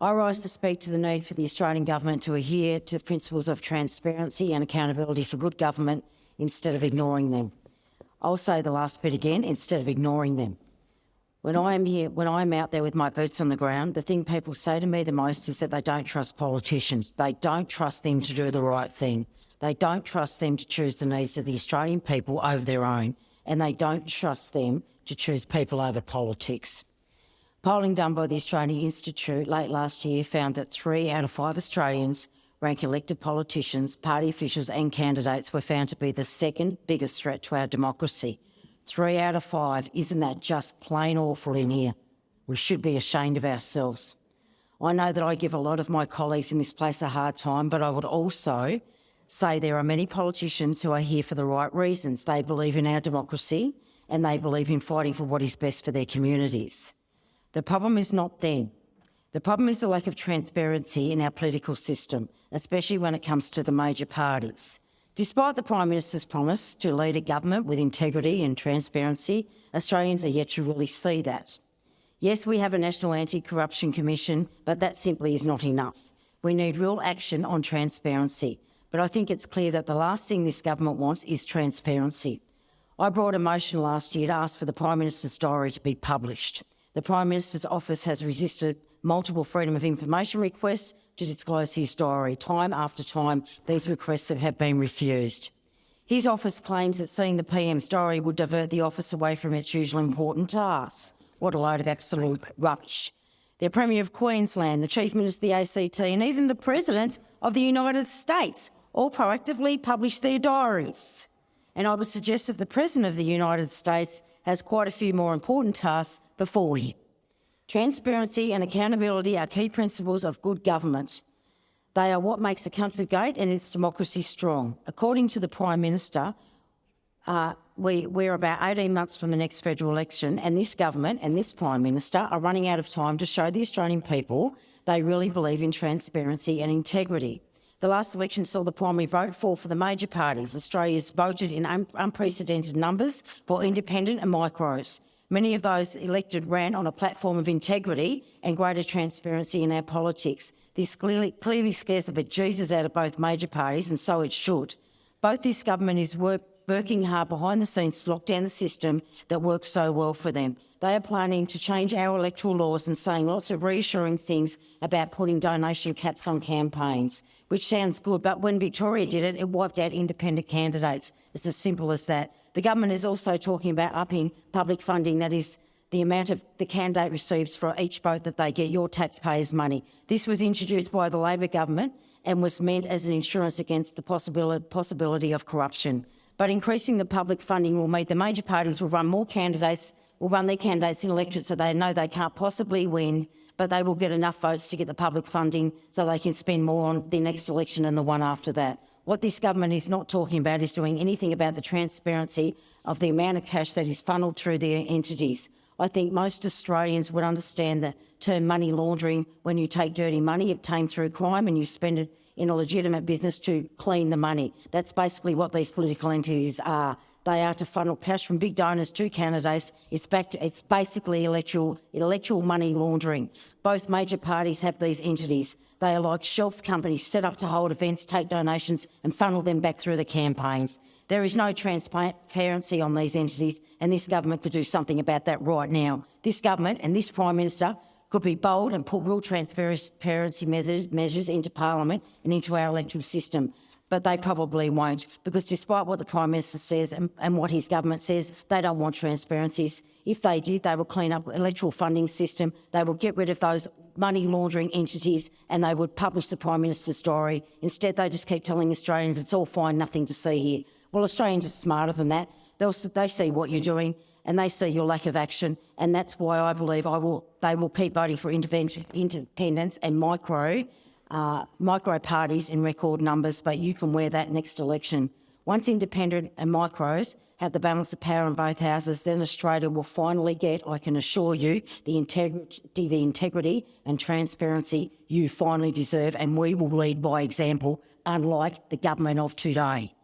I rise to speak to the need for the Australian Government to adhere to the principles of transparency and accountability for good government instead of ignoring them. I'll say the last bit again, instead of ignoring them. When I'm out there with my boots on the ground, the thing people say to me the most is that they don't trust politicians. They don't trust them to do the right thing. They don't trust them to choose the needs of the Australian people over their own, and they don't trust them to choose people over politics. Polling done by the Australian Institute late last year found that 3 out of 5 Australians rank elected politicians, party officials and candidates were found to be the second biggest threat to our democracy. 3 out of 5, isn't that just plain awful in here? We should be ashamed of ourselves. I know that I give a lot of my colleagues in this place a hard time, but I would also say there are many politicians who are here for the right reasons. They believe in our democracy and they believe in fighting for what is best for their communities. The problem is not them. The problem is the lack of transparency in our political system, especially when it comes to the major parties. Despite the Prime Minister's promise to lead a government with integrity and transparency, Australians are yet to really see that. Yes, we have a National Anti-Corruption Commission, but that simply is not enough. We need real action on transparency. But I think it's clear that the last thing this government wants is transparency. I brought a motion last year to ask for the Prime Minister's diary to be published. The Prime Minister's office has resisted multiple freedom of information requests to disclose his diary. Time after time, these requests have been refused. His office claims that seeing the PM's diary would divert the office away from its usual important tasks. What a load of absolute rubbish. The Premier of Queensland, the Chief Minister of the ACT and even the President of the United States all proactively publish their diaries. And I would suggest that the President of the United States has quite a few more important tasks before him. Transparency and accountability are key principles of good government. They are what makes a country great and its democracy strong. According to the Prime Minister, we're about 18 months from the next federal election, and this government and this Prime Minister are running out of time to show the Australian people they really believe in transparency and integrity. The last election saw the primary vote fall for the major parties. Australia's voted in unprecedented numbers for independent and micros. Many of those elected ran on a platform of integrity and greater transparency in our politics. This clearly scares the bejesus out of both major parties, and so it should. Both this government is working hard behind the scenes to lock down the system that works so well for them. They are planning to change our electoral laws and saying lots of reassuring things about putting donation caps on campaigns, which sounds good, but when Victoria did it, it wiped out independent candidates. It's as simple as that. The government is also talking about upping public funding, that is, the amount of the candidate receives for each vote that they get, your taxpayers' money. This was introduced by the Labor government and was meant as an insurance against the possibility of corruption. But increasing the public funding will mean the major parties will run their candidates in elections so they know they can't possibly win, but they will get enough votes to get the public funding so they can spend more on the next election and the one after that. What this government is not talking about is doing anything about the transparency of the amount of cash that is funneled through their entities. I think most Australians would understand the term money laundering when you take dirty money obtained through crime and you spend it in a legitimate business to clean the money. That's basically what these political entities are. They are to funnel cash from big donors to candidates. It's basically electoral money laundering. Both major parties have these entities. They are like shelf companies set up to hold events, take donations and funnel them back through the campaigns. There is no transparency on these entities, and this government could do something about that right now. This government and this Prime Minister could be bold and put real transparency measures into Parliament and into our electoral system. But they probably won't, because despite what the Prime Minister says and what his government says, they don't want transparencies. If they did, they will clean up the electoral funding system, they will get rid of those money laundering entities, and they would publish the Prime Minister's diary. Instead, they just keep telling Australians it's all fine, nothing to see here. Well, Australians are smarter than that. They see what you're doing and they see your lack of action, and that's why I believe they will keep voting for independence and micro parties in record numbers, but you can wear that next election. Once independent and micros have the balance of power in both houses, then Australia will finally get, I can assure you, the integrity and transparency you finally deserve, and we will lead by example, unlike the government of today.